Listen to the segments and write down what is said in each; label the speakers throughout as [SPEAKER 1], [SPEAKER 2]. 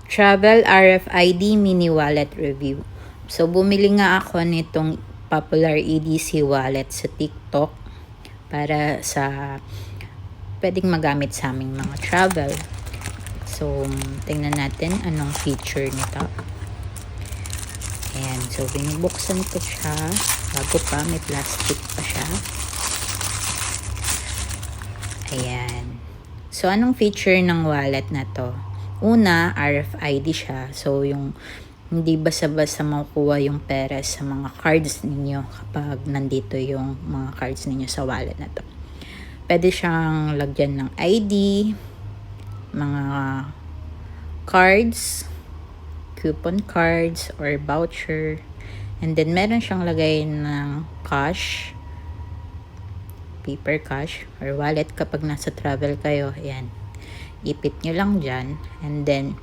[SPEAKER 1] Travel RFID Mini Wallet Review. So, bumili nga ako nitong popular EDC wallet sa TikTok para sa pwedeng magamit sa aming mga travel. So, tingnan natin anong feature nito. Ayan. So, binubuksan ko siya. Bago pa, may plastic pa siya. Ayan. So, anong feature ng wallet na to? Una, RFID siya. So, yung hindi basta-basta makukuha yung pera sa mga cards ninyo kapag nandito yung mga cards ninyo sa wallet na to. Pwede siyang lagyan ng ID, mga cards, coupon cards, or voucher. And then, meron siyang lagay ng cash, paper cash, or wallet kapag nasa travel kayo. Ayan. Ipit nyo lang dyan. And then,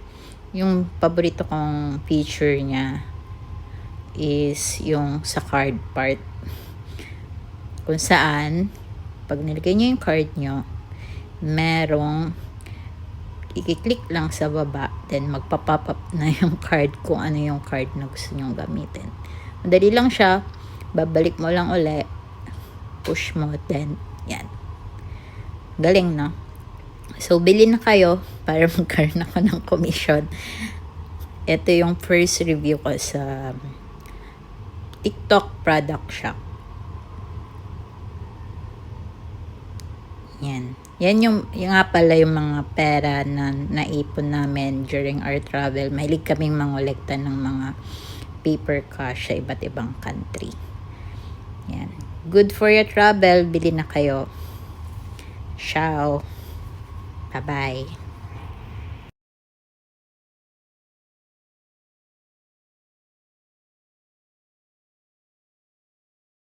[SPEAKER 1] yung paborito kong feature niya is yung sa card part. Kung saan, pag nilagay nyo yung card nyo, merong i-click lang sa baba, then magpa-pop up na yung card kung ano yung card na gusto nyo gamitin. Madali lang siya. Babalik mo lang uli. Push mo, then, yan. Galing, no? So, bili na kayo para magkaroon ako ng commission. Ito yung first review ko sa TikTok product shop. Yan. Yan yung nga pala yung mga pera na naipon namin during our travel. Mahilig kaming mangolekta ng mga paper cash sa iba't ibang country. Yan. Good for your travel. Bili na kayo. Ciao. Bye-bye.